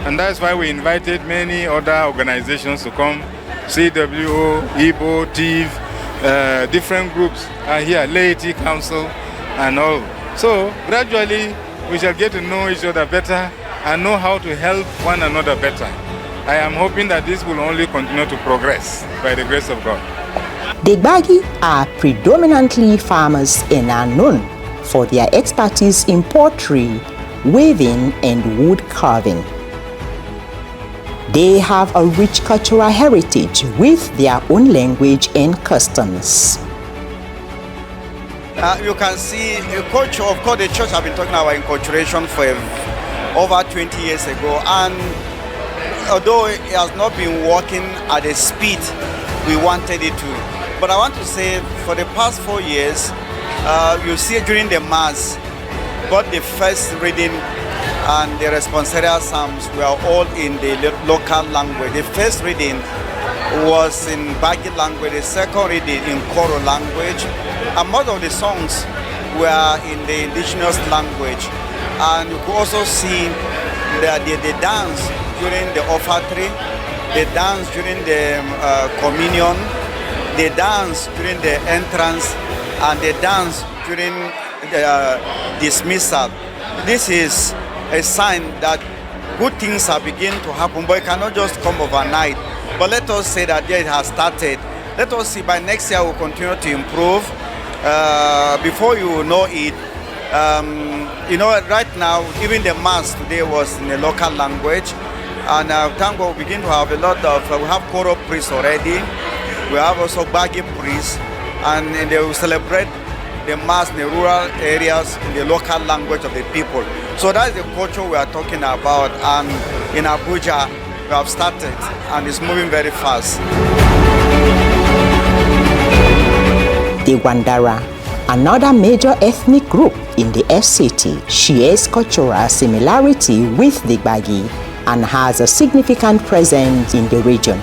And that's why we invited many other organizations to come. CWO, Igbo, TIV, different groups are here, Laity Council and all. So gradually we shall get to know each other better and know how to help one another better. I am hoping that this will only continue to progress by the grace of God. The 𝐾𝐨𝐜𝐿 are predominantly farmers and are known for their expertise in pottery, weaving and wood carving. They have a rich cultural heritage with their own language and customs. You can see the culture, of course, the church have been talking about enculturation for over 20 years ago, and although it has not been working at the speed we wanted it to, but I want to say for the past 4 years, you see during the Mass, both the first reading and the responsorial psalms were all in the local language. The first reading was in 𝐾𝐽 language, the second reading in 𝐾𝐸 language, and most of the songs were in the indigenous language. And you could also see the dance during the offertory, the dance during the communion, the dance during the entrance, and the dance during the dismissal. This is a sign that good things are beginning to happen, but it cannot just come overnight. But let us say that it has started. Let us see by next year we'll continue to improve. Before you know it, right now, even the Mass today was in the local language. And thank God we begin to have a lot of, we have choral priests already. We have also 𝐾𝐽 priests, and they will celebrate the Mass in the rural areas in the local language of the people. So that's the culture we are talking about, and in Abuja we have started and it's moving very fast. The Wandara, another major ethnic group in the FCT, shares cultural similarity with the 𝐾𝐽𝐜 and has a significant presence in the region.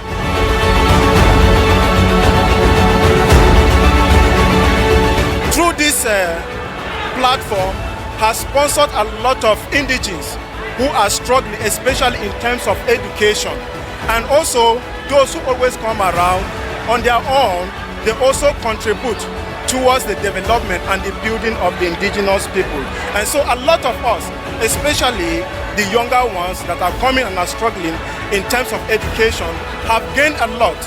Through this platform has sponsored a lot of indigenes who are struggling, especially in terms of education. And also those who always come around on their own, they also contribute towards the development and the building of the indigenous people. And so a lot of us, especially the younger ones that are coming and are struggling in terms of education, have gained a lot.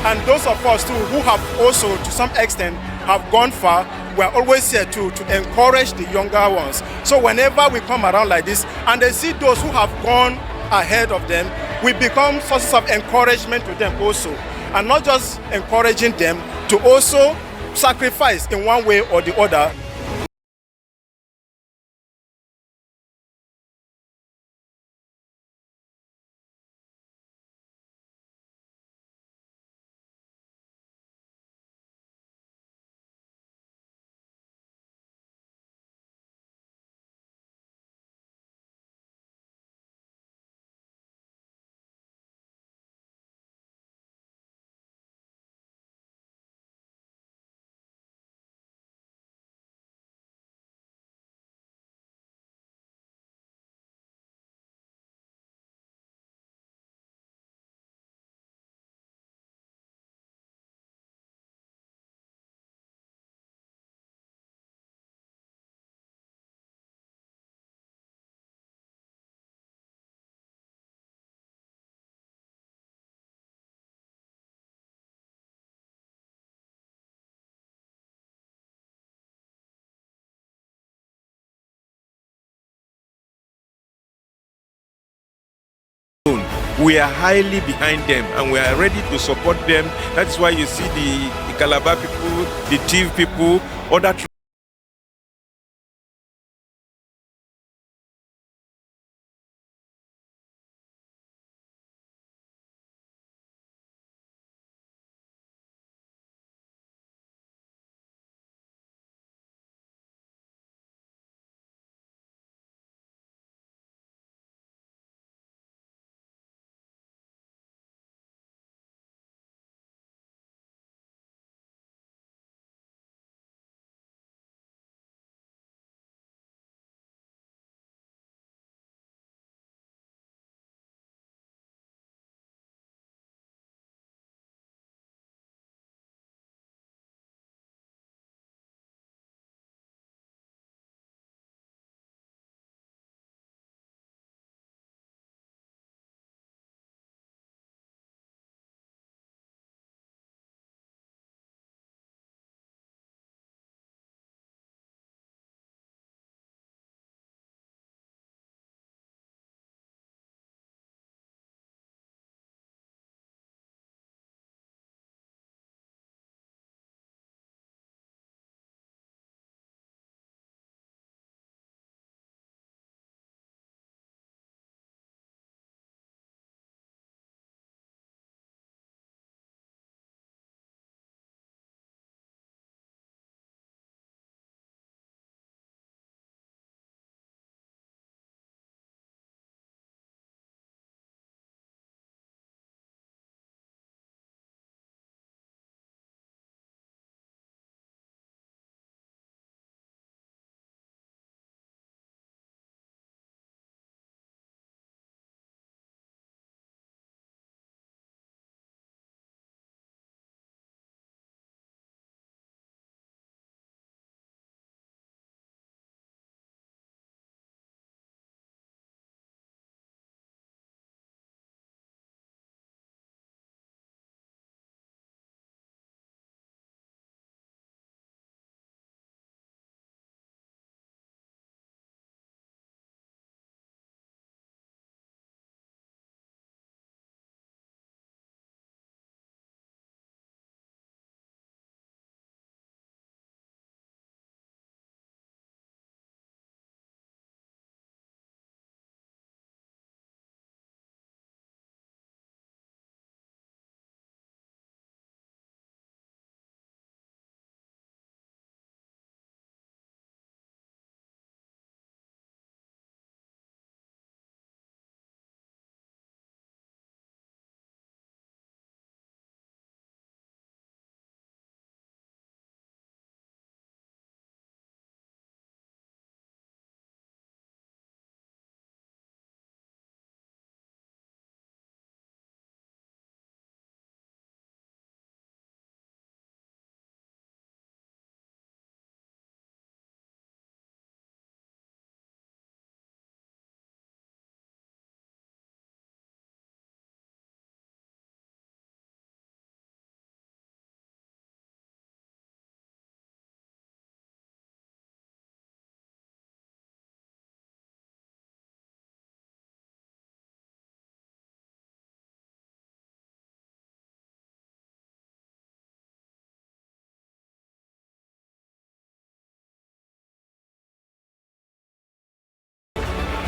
And those of us too who have also to some extent have gone far, we are always here to encourage the younger ones. So whenever we come around like this and they see those who have gone ahead of them, we become sources of encouragement to them also. And not just encouraging them to also sacrifice in one way or the other. We are highly behind them and we are ready to support them. That's why you see the Calabar people, the TIV people, other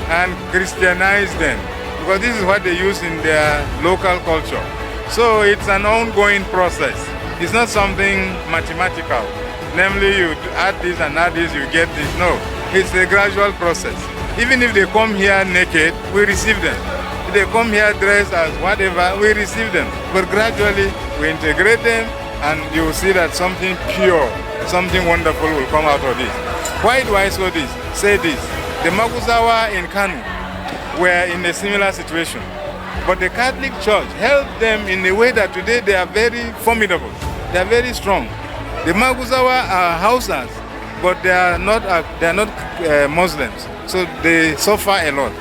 and Christianize them, because this is what they use in their local culture. So it's an ongoing process. It's not something mathematical. Namely, you add this and add this, you get this. No, it's a gradual process. Even if they come here naked, we receive them. If they come here dressed as whatever, we receive them. But gradually, we integrate them, and you will see that something pure, something wonderful will come out of this. Why do I say this? The Maguzawa in Kanu were in a similar situation. But the Catholic Church helped them in a way that today they are very formidable. They are very strong. The Maguzawa are Hausas, but they are not Muslims. So they suffer a lot.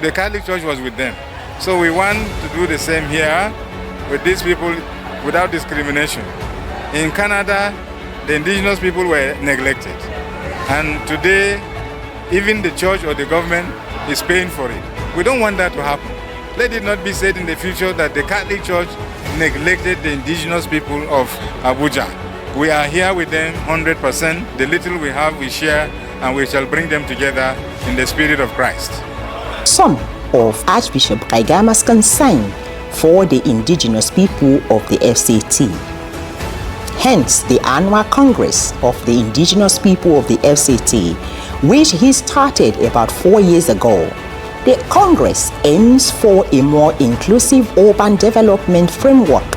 The Catholic Church was with them. So we want to do the same here with these people without discrimination. In Canada, the indigenous people were neglected. And today, even the church or the government is paying for it. We don't want that to happen. Let it not be said in the future that the Catholic Church neglected the indigenous people of Abuja. We are here with them 100%. The little we have, we share, and we shall bring them together in the spirit of Christ. Some of Archbishop Kaigamas' concern for the indigenous people of the FCT. Hence, the annual Congress of the indigenous people of the FCT, which he started about 4 years ago. The Congress aims for a more inclusive urban development framework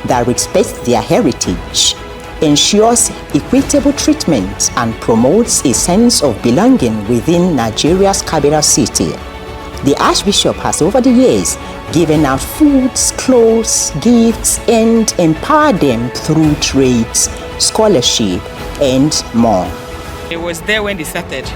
that respects their heritage, ensures equitable treatment, and promotes a sense of belonging within Nigeria's capital city. The Archbishop has over the years given out foods, clothes, gifts, and empowered them through trades, scholarship, and more. It was there when they started.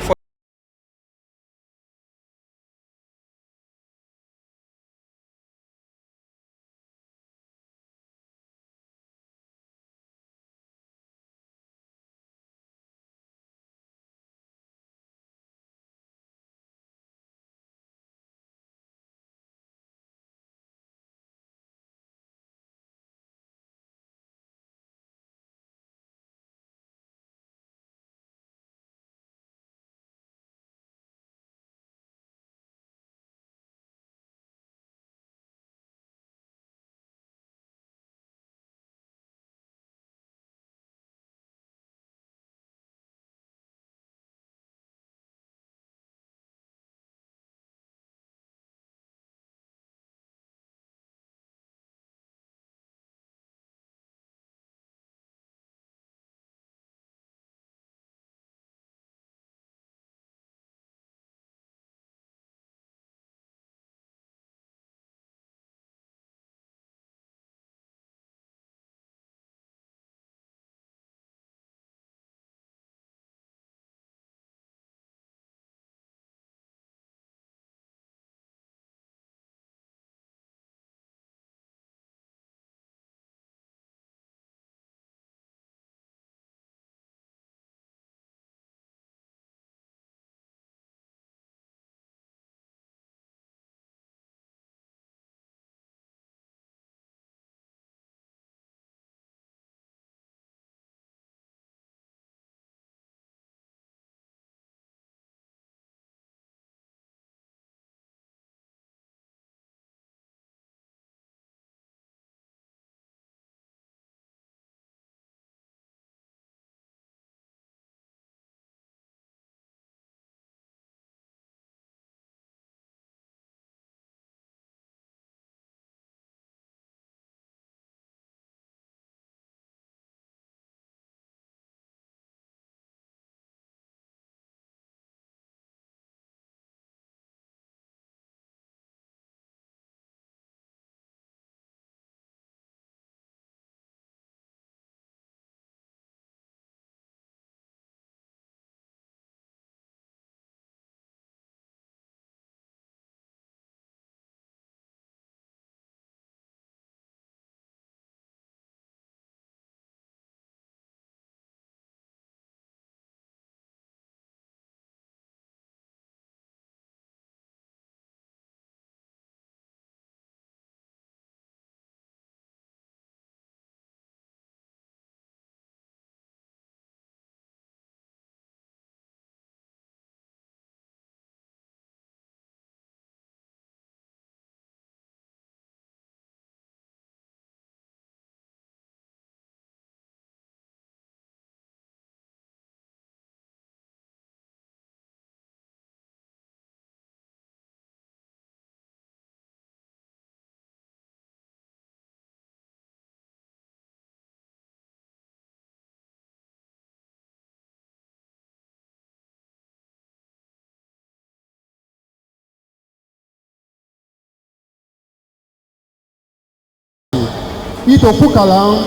Itopukalang,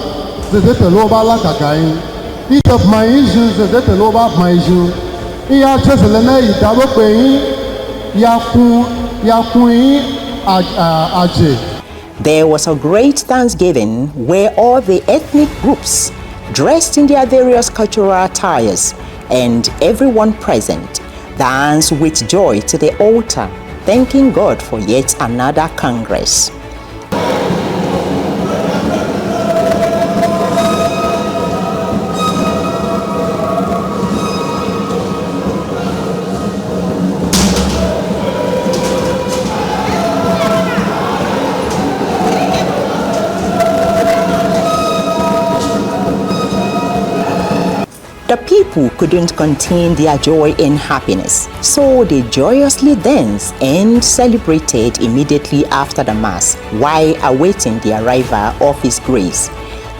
Zezeteloba Lakagain, Itop Maiju, Zezeteloba Maiju, Iya Cheselene Idalope, Yakui Aje. There was a great thanksgiving where all the ethnic groups, dressed in their various cultural attires, and everyone present danced with joy to the altar, thanking God for yet another Congress. The people couldn't contain their joy and happiness, so they joyously danced and celebrated immediately after the Mass while awaiting the arrival of His Grace.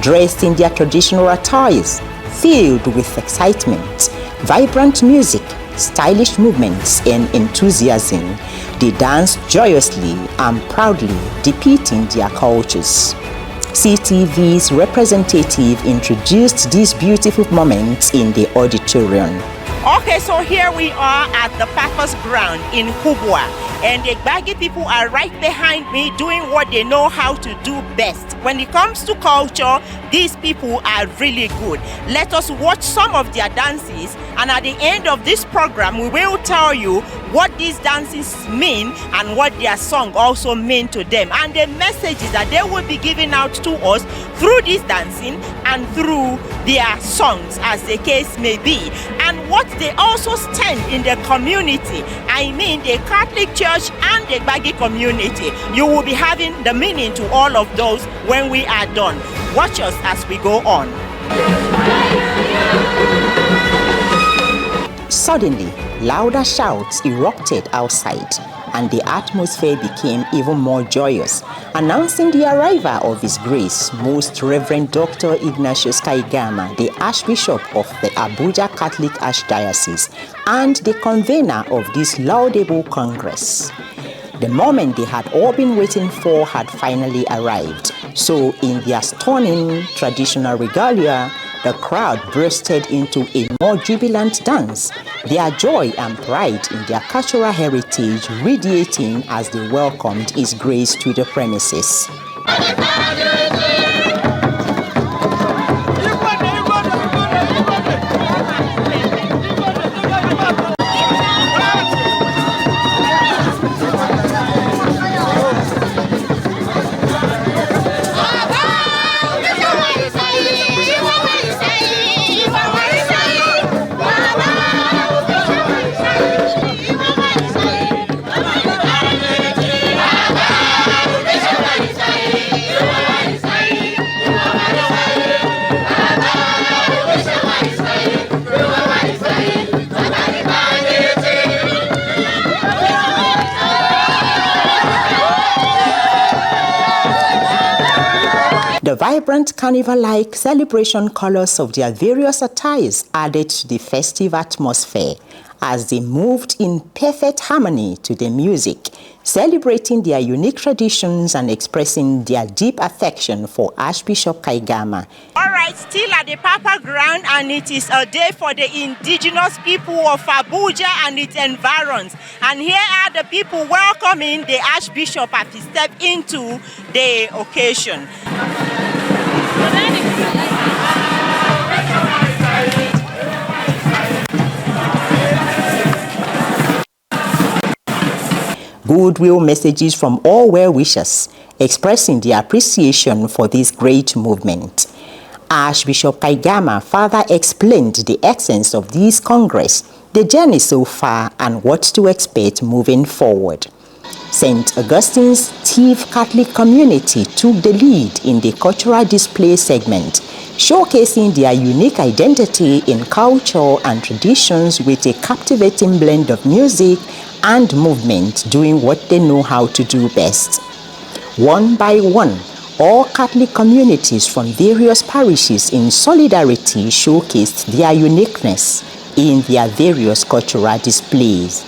Dressed in their traditional attires, filled with excitement, vibrant music, stylish movements, and enthusiasm, they danced joyously and proudly, depicting their cultures. CTV's representative introduced these beautiful moments in the auditorium. Okay, so here we are at the Purpose Ground in Kubwa, and the Gbagi people are right behind me doing what they know how to do best. When it comes to culture, these people are really good. Let us watch some of their dances, and at the end of this program, we will tell you what these dances mean and what their song also mean to them, and the messages that they will be giving out to us through this dancing and through their songs, as the case may be, and what they also stand in the community. I mean the Catholic Church and the Gbagi community. You will be having the meaning to all of those when we are done. Watch us as we go on. Suddenly, louder shouts erupted outside, and the atmosphere became even more joyous, announcing the arrival of His Grace, Most Reverend Dr. Ignatius Kaigama, the Archbishop of the Abuja Catholic Archdiocese and the convener of this laudable Congress. The moment they had all been waiting for had finally arrived. So, in their stunning traditional regalia, the crowd bursted into a more jubilant dance, their joy and pride in their cultural heritage radiating as they welcomed His Grace to the premises. The vibrant carnival-like celebration colors of their various attires added to the festive atmosphere as they moved in perfect harmony to the music, celebrating their unique traditions and expressing their deep affection for Archbishop Kaigama. All right, still at the Papa Ground, and it is a day for the indigenous people of Abuja and its environs. And here are the people welcoming the Archbishop as he stepped into the occasion. Goodwill messages from all well-wishers, expressing their appreciation for this great movement. Archbishop Kaigama further explained the essence of this Congress, the journey so far, and what to expect moving forward. St. Augustine's Tiv Catholic community took the lead in the cultural display segment, showcasing their unique identity in culture and traditions with a captivating blend of music and movement, doing what they know how to do best. One by one, all Catholic communities from various parishes in solidarity showcased their uniqueness in their various cultural displays.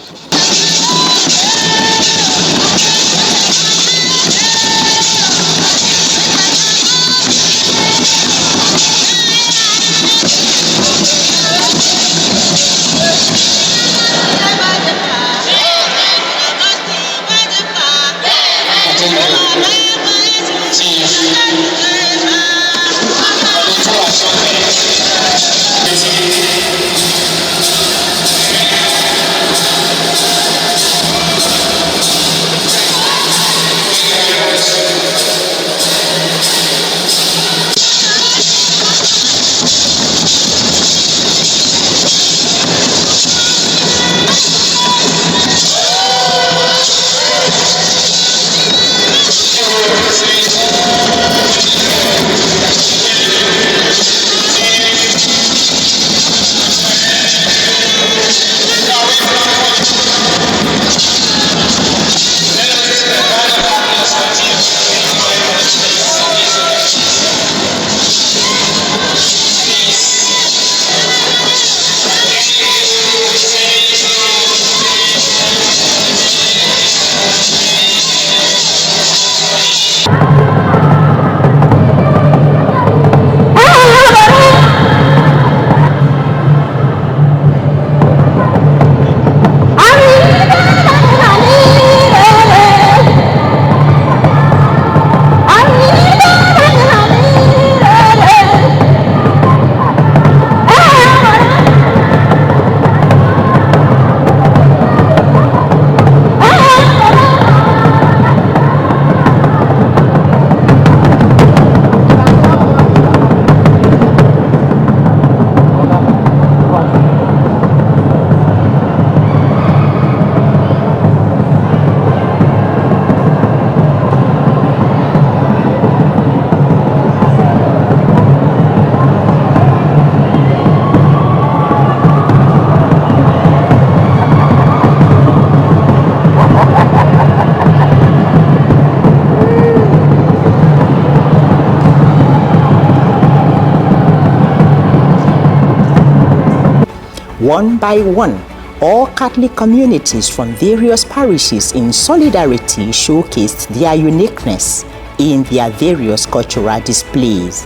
One by one, all Catholic communities from various parishes in solidarity showcased their uniqueness in their various cultural displays.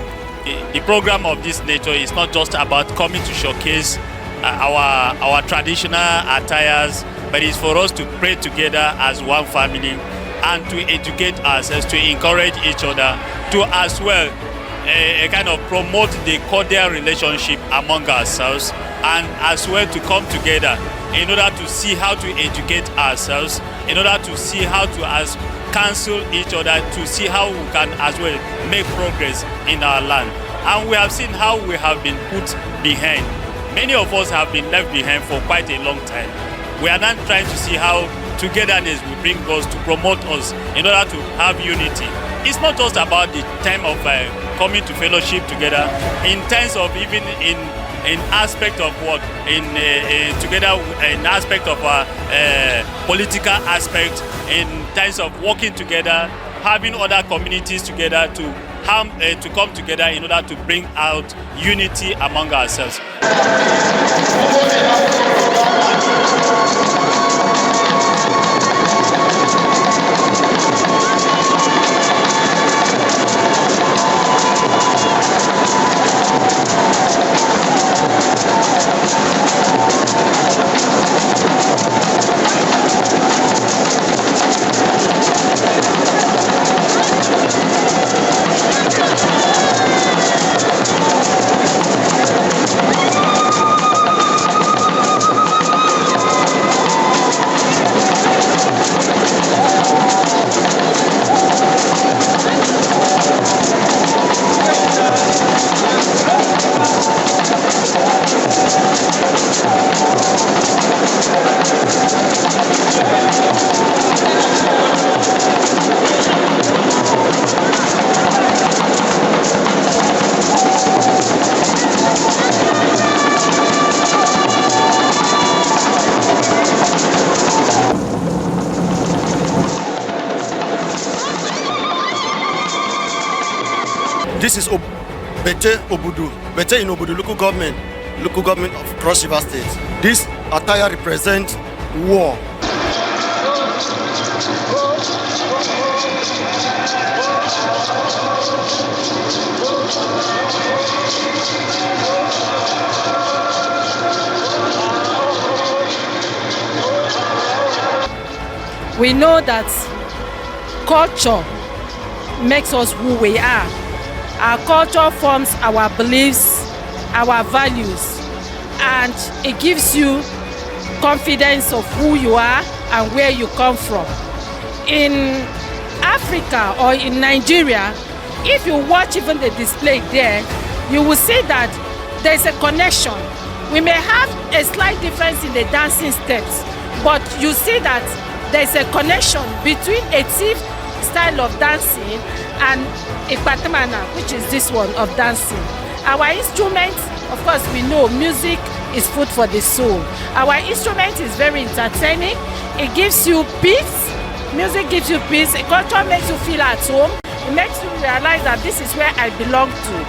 The program of this nature is not just about coming to showcase our traditional attires, but it's for us to pray together as one family and to educate ourselves, to encourage each other, to as well kind of promote the cordial relationship among ourselves, and as well to come together in order to see how to educate ourselves, in order to see how to counsel each other, to see how we can as well make progress in our land. And we have seen how we have been put behind. Many of us have been left behind for quite a long time. We are now trying to see how togetherness will bring us to promote us in order to have unity. It's not just about the time of coming to fellowship together, in terms of even in aspect of what, together in aspect of political aspect, in terms of working together, having other communities together to come together in order to bring out unity among ourselves. This is Bete Obudu, Bete in Obudu local government of Cross River State. This attire represents war. We know that culture makes us who we are. Our culture forms our beliefs, our values, and it gives you confidence of who you are and where you come from. In Africa or in Nigeria, if you watch even the display there, you will see that there's a connection. We may have a slight difference in the dancing steps, but you see that there's a connection between a thief style of dancing and a patamana, which is this one of dancing. Our instruments, of course, we know music is food for the soul. Our instrument is very entertaining. It gives you peace. Music gives you peace. A culture makes you feel at home. It makes you realize that this is where I belong to.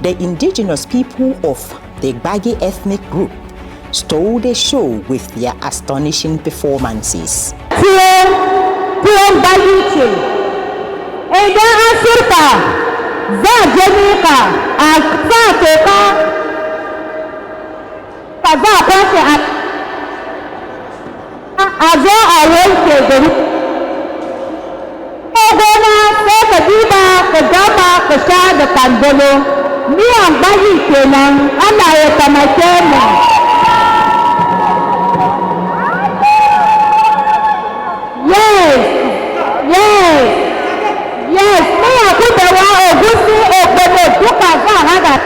The indigenous people of the 𝐾𝐨𝐜𝐿 ethnic group stole the show with their astonishing performances. Miyan bari kenan Allah ya taimake mu. Yes, miya kubewa ogusi ogbono duka za hada.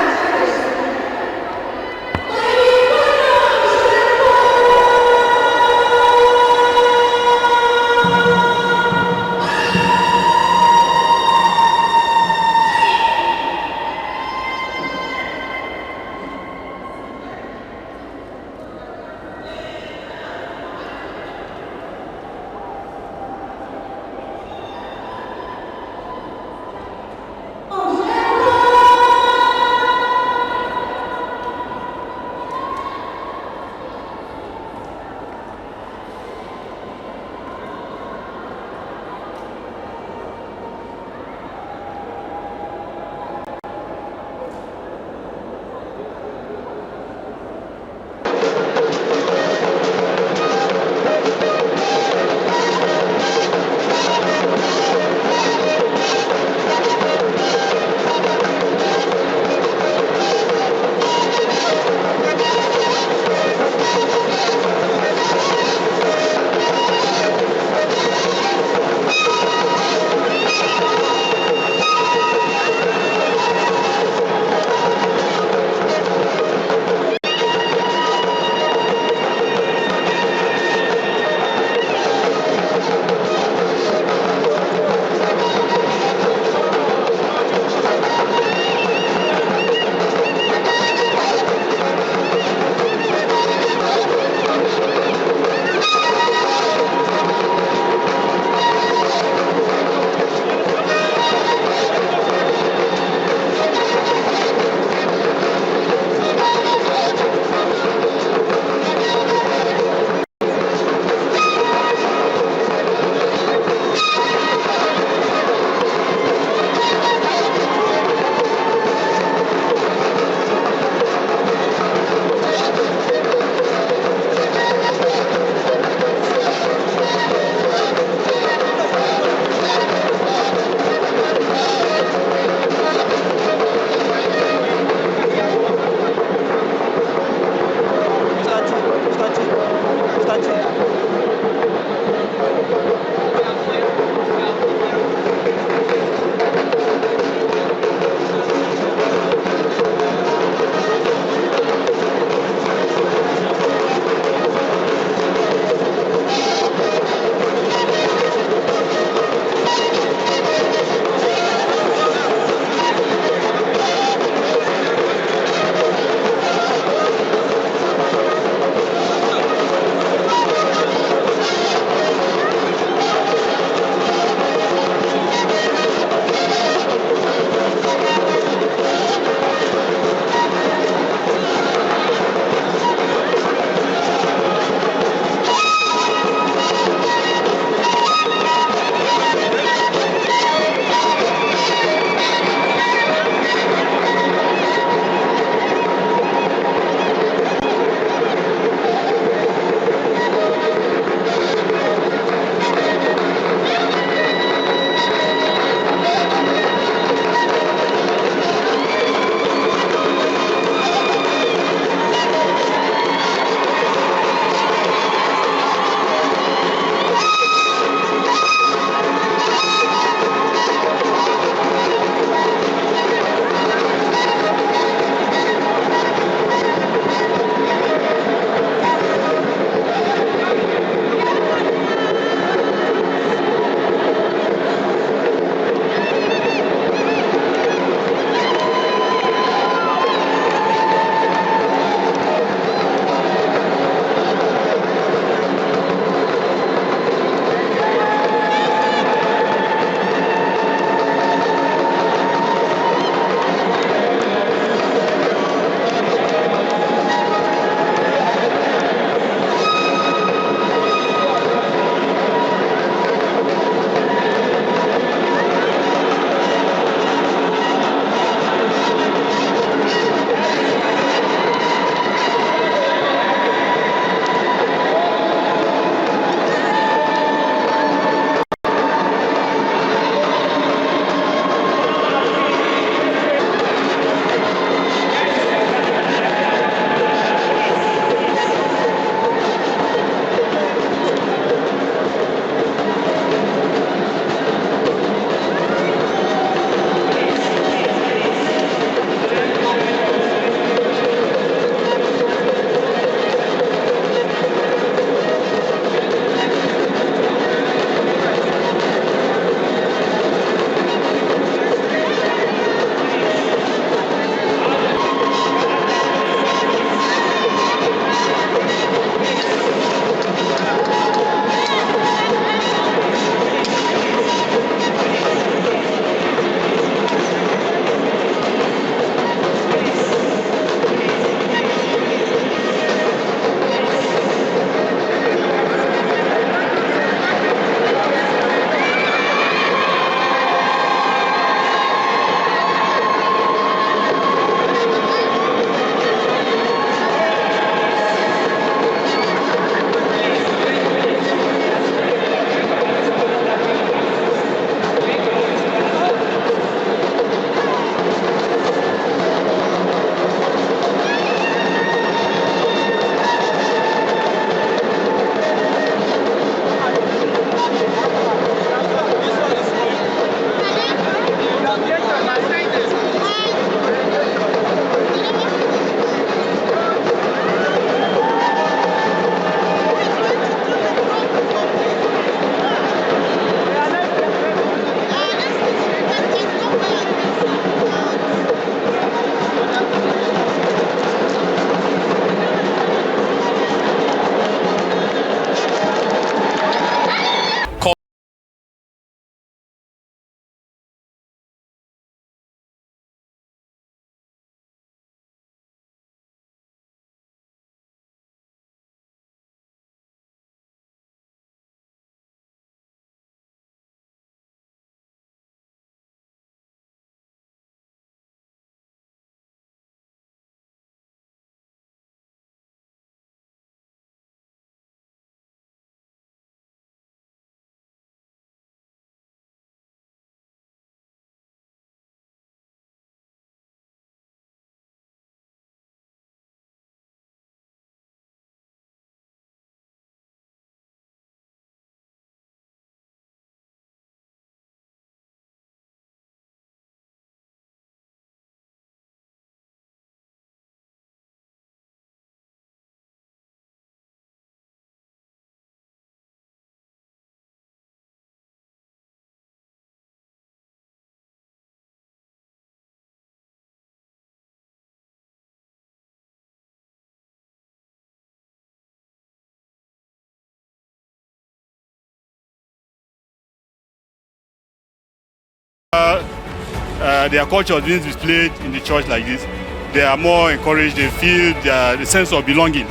Their culture being displayed in the church like this, they are more encouraged. They feel the sense of belonging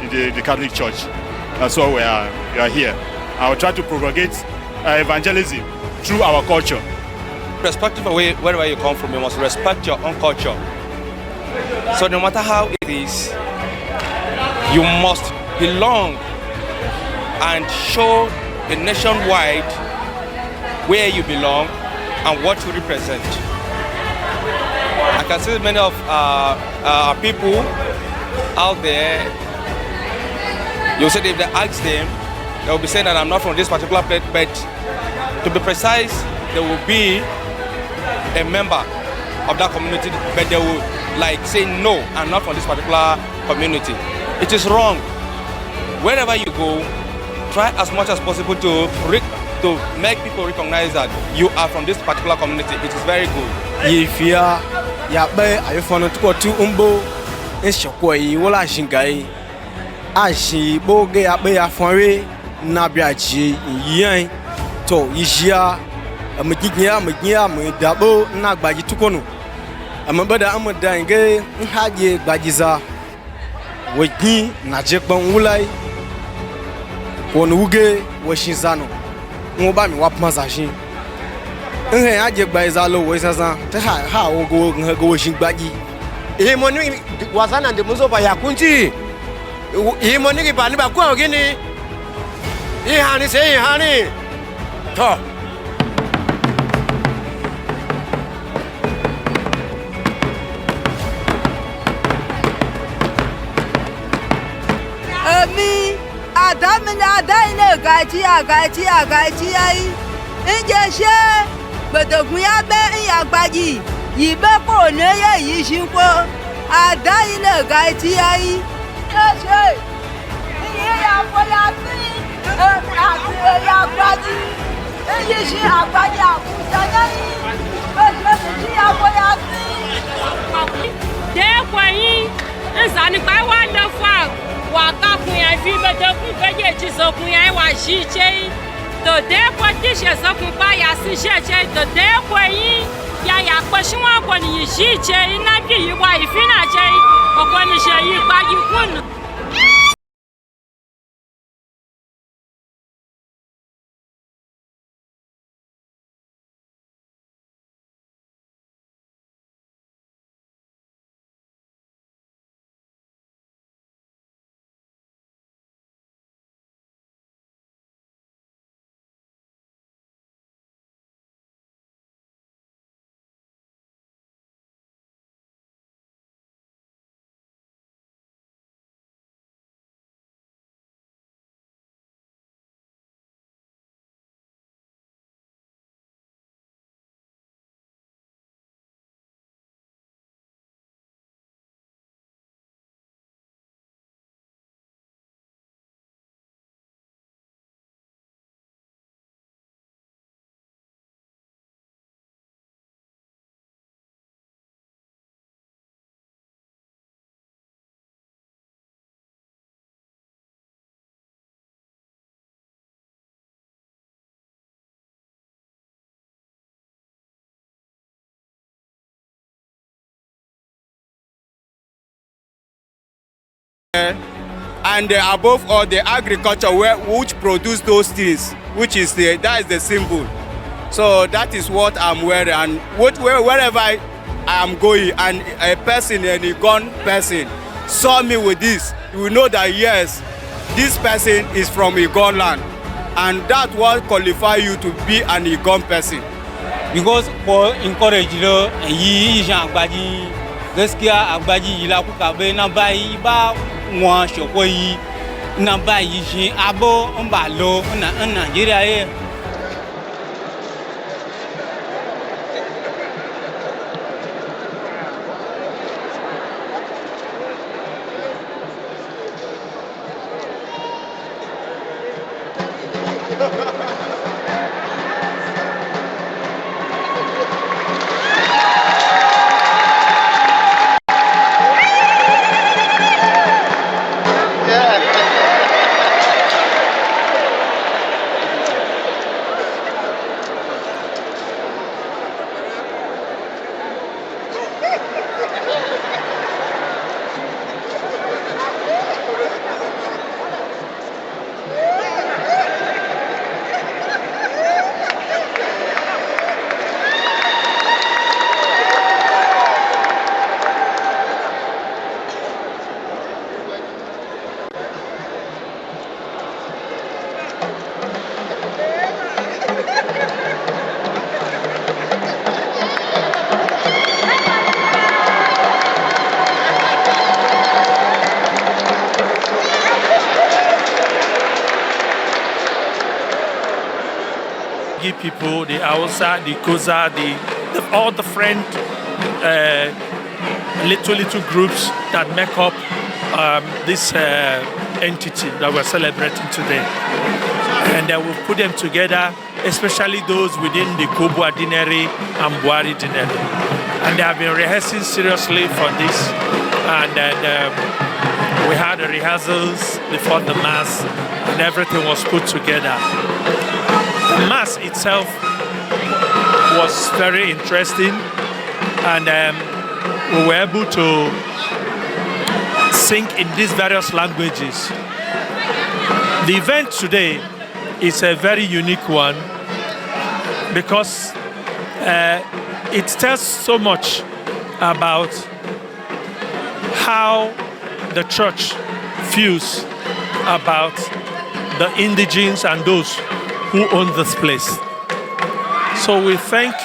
in the Catholic Church. That's why we are here. I will try to propagate evangelism through our culture. Irrespective of wherever you come from, you must respect your own culture. So no matter how it is, you must belong and show the nationwide where you belong and what you represent. I can see many of our people out there. You said if they ask them, they will be saying that I'm not from this particular place, but to be precise, there will be a member of that community, but they will like say no, I'm not from this particular community. It is wrong. Wherever you go, try as much as possible to make people recognize that you are from this particular community. It is very good. If you are from the two umbo, it's your way. What I think I see boge abe afore na biachi yin to isia amagigia me dabo na gbaji tukono amabada amadan ge haje gbajiza wajin na jekban wulai wonu wuge washinzano mo ba mi wap mazashin nhe haje gbajiza lo wesasa ta ha ogo go washin gbaji e mo ni wasana de muzo ba yakunti e mo ni ba ni ba kwa ogini e hani se hani to mi adamina adaine gaji ai nje se gbedogun ya be yagbaji yibe ko ne ye yi sinpo adaine gaji ai se iye ya fola ti ati ya gbaji eyi si agbaji akusanya ni se ya fola ti de kwa yin nzani pa wa le fa wa ka kun ya fi be de kun veje ji so kun ya wa shi che to de kwa ti se so kun pa ya si she che to de kwa yin ya pe si won ko ni shi che ina ki yi wa ifina che o ko ni se yi pa yi kun. And above all, the agriculture which produce those things, which is that is the symbol. So that is what I'm wearing, and wherever I am going, and a person, an Igbo person, saw me with this, you will know that yes, this person is from Igbo land, and that will qualify you to be an Igbo person. Because for encourage the yi agbaji gaskiya agbaji yi la kuka be na bai ba won soko yi na bai yi shi abo nba lo na Nigeria ye. people, the Hausa, the Xhosa, all the friend little groups that make up this entity that we're celebrating today. And we'll put them together, especially those within the Kobo Dineri and Buari Dineri. And they have been rehearsing seriously for this. And then we had the rehearsals before the Mass, and everything was put together. The Mass itself was very interesting, and we were able to sing in these various languages. The event today is a very unique one because it tells so much about how the church feels about the indigenes and those who own this place. So we thank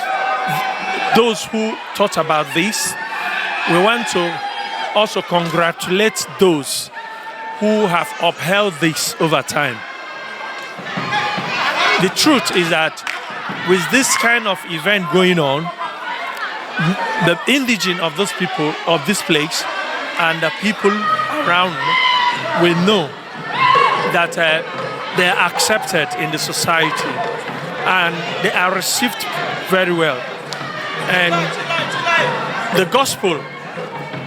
those who thought about this. We want to also congratulate those who have upheld this over time. The truth is that with this kind of event going on, the indigene of those people, of this place, and the people around will know that they are accepted in the society and they are received very well. And the gospel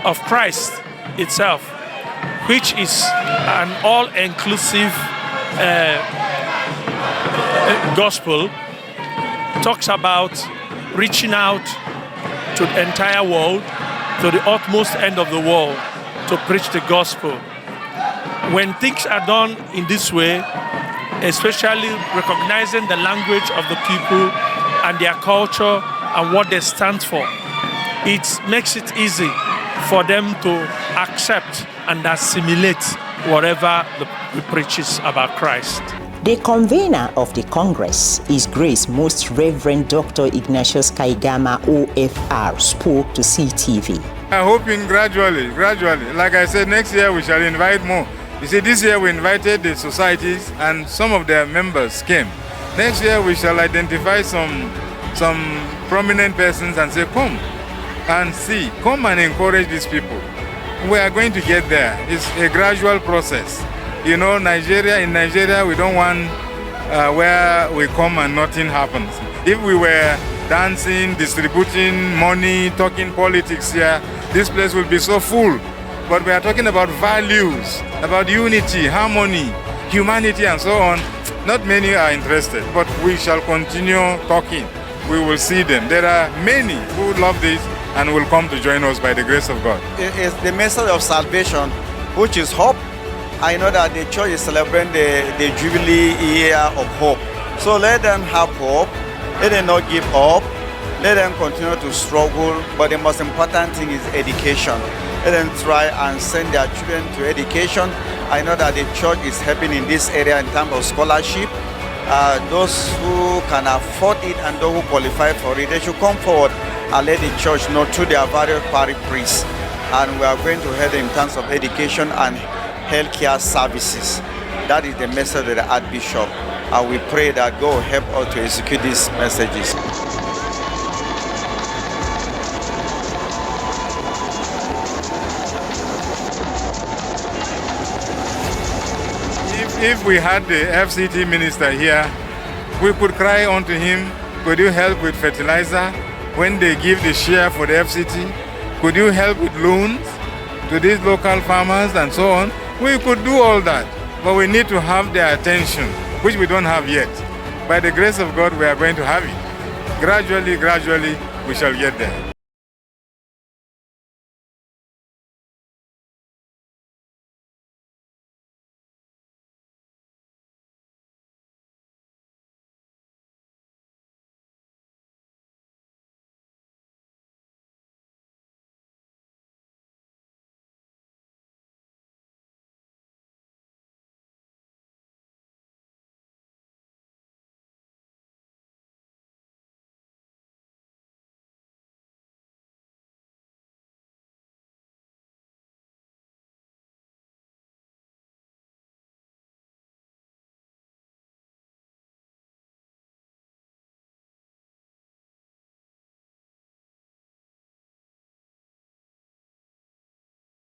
of Christ itself, which is an all-inclusive gospel, talks about reaching out to the entire world, to the utmost end of the world, to preach the gospel. When things are done in this way, especially recognizing the language of the people and their culture and what they stand for, it makes it easy for them to accept and assimilate whatever the preaches about Christ. The convener of the Congress, His Grace Most Reverend Dr. 𝐾𝐨𝐿𝐼 OFR, spoke to CTV. I'm hoping gradually, like I said, next year we shall invite more. You see, this year we invited the societies and some of their members came. Next year we shall identify some prominent persons and say, come and see, come and encourage these people. We are going to get there. It's a gradual process. You know, in Nigeria, we don't want where we come and nothing happens. If we were dancing, distributing money, talking politics here, this place will be so full. But we are talking about values, about unity, harmony, humanity, and so on. Not many are interested, but we shall continue talking. We will see them. There are many who love this and will come to join us by the grace of God. It's the message of salvation, which is hope. I know that the church is celebrating the Jubilee year of hope. So let them have hope. Let them not give up. Let them continue to struggle. But the most important thing is education. Let them try and send their children to education. I know that the church is helping in this area in terms of scholarship. Those who can afford it and those who qualify for it, they should come forward and let the church know through their various parish priests. And we are going to help them in terms of education and healthcare services. That is the message of the Archbishop, and we pray that God will help us to execute these messages. If we had the FCT minister here, we could cry unto him, could you help with fertilizer when they give the share for the FCT? Could you help with loans to these local farmers and so on? We could do all that, but we need to have their attention, which we don't have yet. By the grace of God, we are going to have it. Gradually, we shall get there.